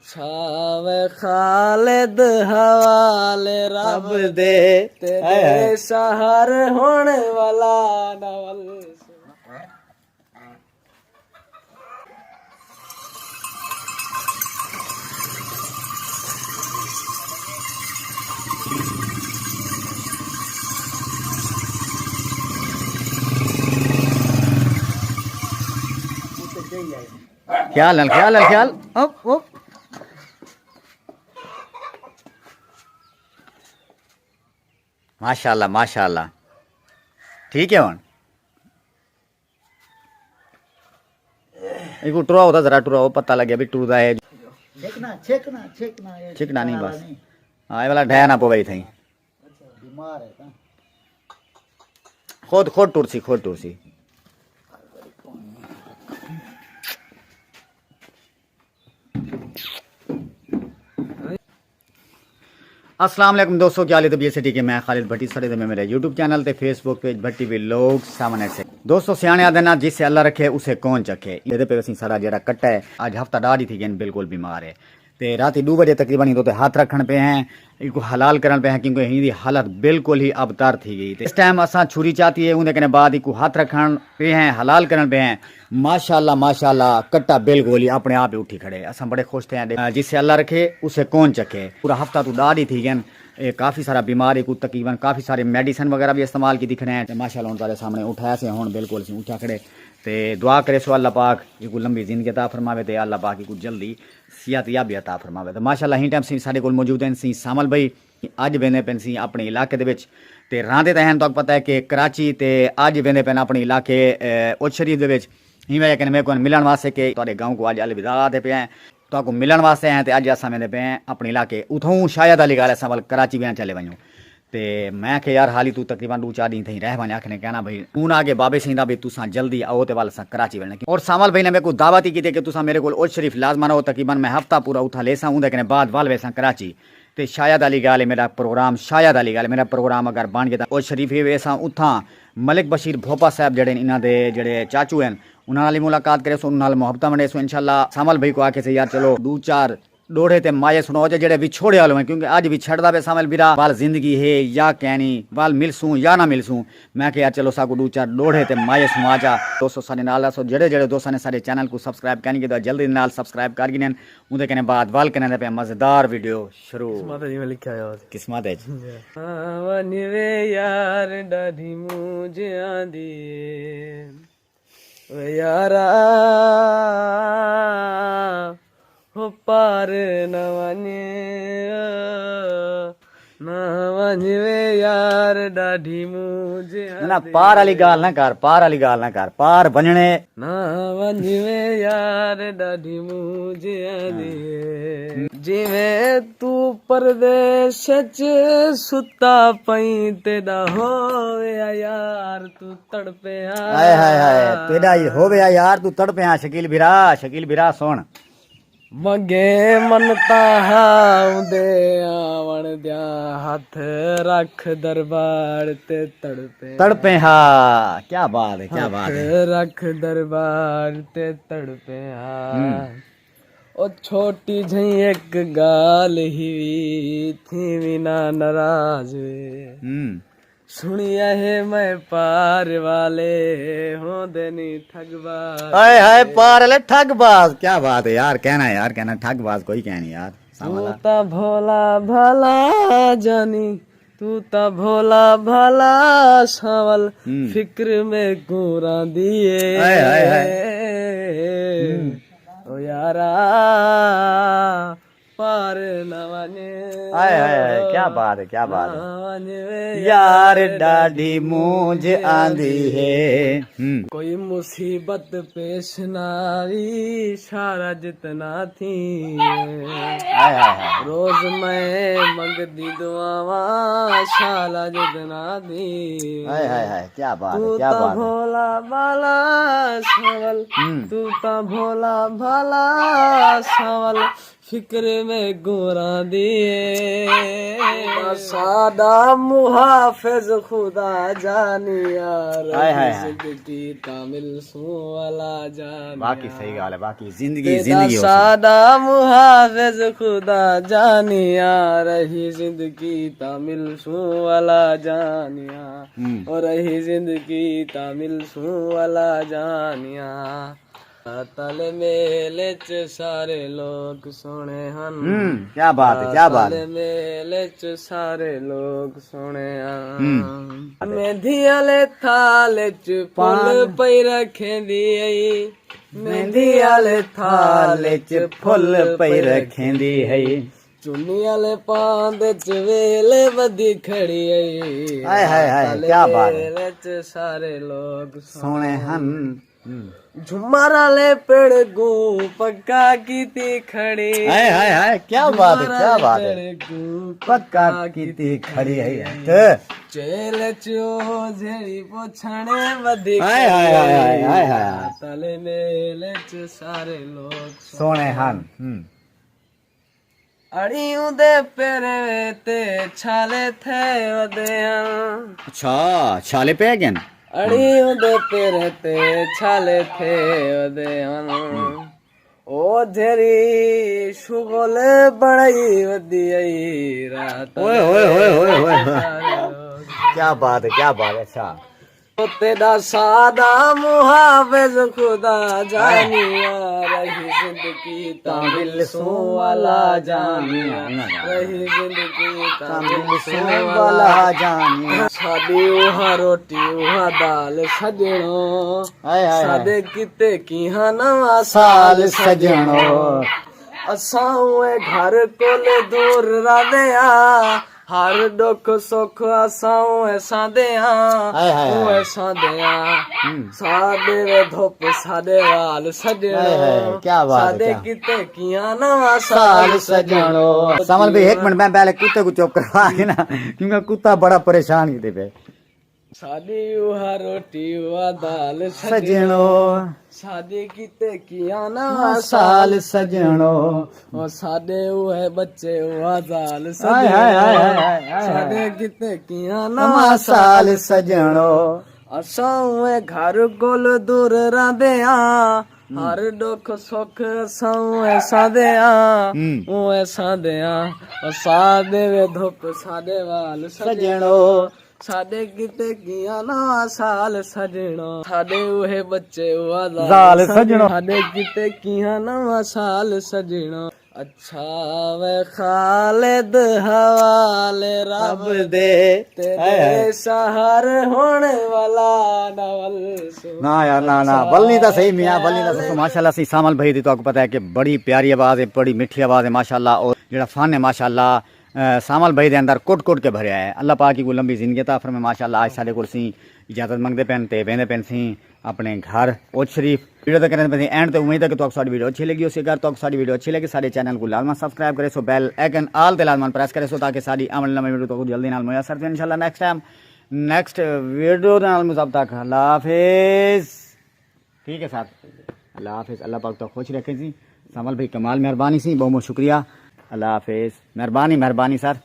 छावे खालिद हवाले रब दे तेरे शहर होने वाला नवल। ख्याल ख्याल ख्याल अब माशाल्लाह माशाल्लाह ठीक है। हूँ एक टुरा होता जरा टुरा हो पता लगे भी टूरदा है छेकना छेकना छेकना छिकना नहीं बस हाँ ये वाला ढह ना पवे थी बीमार है खुद खुद टुरसी अस्सलाम वालेकुम दोस्तों, क्या हाल तबीयत से ठीक है। मैं खालिद भट्टी सड़े में मेरे यूट्यूब चैनल ते फेसबुक पेज भट्टी भी लोग सामने से दोस्तों सियाने आदे ना जिससे अल्लाह रखे उसे कौन चखे। ये पे असीं सारा जेड़ा कट्टा है आज हफ्ता डाढ़ ही थी गए बिल्कुल बीमार है ते रात 2 बजे तकरीबन तो हाथ रखन पे हैं इनको हलाल करन पे हैं क्योंकि हिंदी हालत बिल्कुल ही अबतर थी गई। इस टाइम असा छुरी चाहती है उनके कने बाद इको हाथ रखन पे हैं हलाल करन पे हैं। माशाल्लाह माशाल्लाह कट्टा बिल्कुल ही अपने आप ही उठी खड़े असा बड़े खुश थे। जिससे अल्लाह रखे उसे कौन चखे। पूरा हफ्ता तो डाढ़ ही थी गए काफ़ी सारा बीमार को तकरीबन काफ़ी सारे मेडिसिन वगैरह भी इस्तेमाल की दिख रहे हैं। माशाल्लाह उन तारे सामने उठाया से हूँ बिल्कुल से उठा खड़े ते दुआ करे सो अल्लाह पाक इको लंबी जिंदगी अता फरमावे ते अल्लाह पाक इको जल्दी सेहत याबी अता फरमावे। तो माशाल्लाह ही टाइम सी साडे कोल मौजूद हैं सी सामल भाई अज वेंदे पेन सी अपने इलाके दे विच ते रांदे ते हैं तो पता है कि कराची ते अज वेंदे पेन अपने इलाके उच शरीफ दे विच ही वजह कने मेरे को मिलण वास्ते कि तुहाडे गांव को अज अलविदा आते पे हैं तो आपको मिलण वास्ते हैं तो अज असां वेंदे पे हैं अपने इलाके उथों शायद अली गाल असां वल कराची वें चले वञूं ते मैं के यार हाली तू तकरीबन 2-4 दिन थी रह वञ आखने कहना भाई हूँ आगे बाबे सिंह भी तुसा जल्दी आओ ते वाल असां कराची वञे। और सामल भाई ने मेरे को दावत ही की कि तुसा मेरे को उच शरीफ लाजमान हो तकरीबन मैं हफ्ता पूरा उठा लेसा उनके कने बाद वाल वेसा कराची ते शायद अली गाल मेरा प्रोग्राम शायद अली गाल मेरा प्रोग्राम अगर बन गया उच शरीफ ही वेसा उथा मलिक बशीर भोपा साहब जड़े इन्हों के जड़े चाचू हैं उन्होंने मुलाकात करे सो उन्होंने मुहब्बत बने सो इंशाल्लाह सामल भाई को आके से यार चलो 2-4 डोढ़े ते माए सुनो जे जेड़े विछोड़े वाले हैं क्योंकि आज विछड़दा पे सामल बिरा वाल जिंदगी है या कहनी वाल मिलसूं या ना मिलसूं। मैं के यार चलो साकू 2-4 डोढ़े ते माए सुना जा दोस्तों सारे नाल सो जेड़े जेड़े दोस्तों ने सारे चैनल को सब्सक्राइब करनी के तो जल्दी नाल सब्सक्राइब कर गिनन उनके कने बाद वाल कने पे मजेदार वीडियो शुरू किस्मत जी में लिखा है किस्मत है वनवे यार डाढी मुझे आंदी ओ यारा हो पार न वञे यार डाढी मुझे ना पार वाली गाल ना कर पार वञणे ना वञे यार डाढी मुझे आंदी जिवें तू परदेश च सुता पई तेरा होवे यार तू तड़पे हाय हाय हाय तेरा ही होवे यार तू तड़पे शकील बिरा सुन मगे मनता हाउंदे आवण दिया हाथ रख दरबार ते तड़पे हाँ क्या बात है रख दरबार ते तड़पे ओ छोटी झई एक गाल ही थी बिना नाराज सुनिया है मैं पार वाले होंदे नी ठगबाज हाय हाय पार वाले ठगबाज क्या बात है यार कहना ठगबाज कोई कहनी यार तू ता भोला भला जानी तू ता भोला भला सावल फिक्र में गोरा दिए ओ यारा पार न वने क्या बात है यार डाढ़ी मूंझ आंदी है। कोई मुसीबत पेश नारी सारा जितना थी रोज मैं मंगदी दुआवा शाला जितना थी क्या बात तू ता भोला भाला सावल तू ता भोला भाला सावल फिक्र में गोरा दिए सादा मुहाफिज खुदा जानिया हाय हाय हाय। जिंदगी तामिल सू वाला जान बाकी सही गाल है, बाकी जिंदगी जिंदगी हो सकती। सादा मुहाफिज खुदा जानिया रही जिंदगी तामिल सू वाला जानिया और रही जिंदगी तामिल सू वाला जानिया तल मेले च सारे लोग सोने हन क्या बात है, क्या बात है। तल मेले च सारे लोग सोने हन मेहंदी आले थाले च फुल पई रखेंदी आई मेहंदी आले थाले च फुल पई रखेंदी है। चुन्नी आले पांदे च वेले बदी खड़ी आई हाय हाय हाय, क्या बात है। मेले च सारे लोग सोने हम झुमर आले पेड़ गू पक्का कीती खड़ी हाय हाय हाय, क्या बात है, क्या बात है। पेड़ गू पक्का कीती खड़ी है। चेल चो झेड़ी पोछणे बदी हाय हाय हाय हाय हाय हाय। तले मेले च सारे लोग सोने हम अड़ियों दे पेरे ते छाले थे वदेया अच्छा छाले पे गए अड़ियों दे पेरे ते छाले थे वदेया ओ झेरी शुगले बड़ाई वदियाई रात ओए ओए ओए ओए ओए, क्या बात है, क्या बात है। अच्छा तेरा सादा मुहाफिज खुदा जानिया रही जिंदगी तामिल सू वाला जानिया रही जिंदगी तामिल सू वाला जानिया। सादी उहा रोटी उहा दाल सजणो हाय हाय हाय। सादे किते कीहा नवा साल सजणो असां उहे घर कोले दूर रहंदिया हर दुख सुख असां ऐसा दिया हाय हाय हाय। ऐसा दिया सादे वे धुप सादे वाल हाय सजणो हाय, क्या बात है, सादे क्या। किते किया नवा साल साल सजणो। समझ भाई एक मिनट मैं पहले कुत्ते को चुप करवा के ना, क्योंकि कुत्ता बड़ा परेशान ही थे पे। सादी उहा रोटी उहा दाल सजणो सजणो सादे किते किया नवा साल सजणो। और सादे उहे बच्चे उहा दाल हाय हाय हाय हाय हाय सजणो हाय। सादे किते किया नवा नवा साल सजणो असां उहे घर कोल दूर रहंदिया हर दुख सुख असां उहे सादिया उहे सादिया सादे वे धुप सादे वाल सजणो सादे किते किया नवा साल सजणो सादे उहे बच्चे उहा ज़ाल सजणो। सादे किते किया नवा साल सजणो अच्छा वे खालिद हवाले रब दे तेरे सहार होने वाला नवल ना यार ना ना बल्ली तो सही मियाँ बल्ली तो सही। माशाल्लाह सी सामल भाई दी तो आपको पता है कि बड़ी प्यारी आवाज़ है, बड़ी मीठी आवाज़ है माशाल्लाह। और जेड़ा फन है माशाल्लाह सामल भाई दे अंदर कोट कोट के भरिया है। अल्लाह पाक की को लंबी जिंदगी अता फरमाए माशाल्लाह। आज साडे कोल सी इजाजत मंगते पैन ते वेंदे पैन सी अपने घर ओज शरीफ। वीडियो तो करने पे एंड तो उम्मीद है कि तो साडी वीडियो अच्छी लगी उसे अगर तो साडी वीडियो अच्छी लगी साडे चैनल को लाजमन सब्सक्राइब करे सो बेल आइकन ऑल ते लाजमन प्रेस करे सो ताकि साडी आने वाली वीडियो तो जल्दी नाल मुयसर थे इंशाल्लाह। नेक्स्ट टाइम नेक्स्ट वीडियो नाल मुझब तक अल्लाह हाफिज। ठीक है साहब, अल्लाह हाफिज। अल्लाह पाक तो खुश रखे जी। सामल भाई कमाल मेहरबानी सी, बहुत बहुत शुक्रिया। अल्लाह हाफिज। मेहरबानी मेहरबानी सर।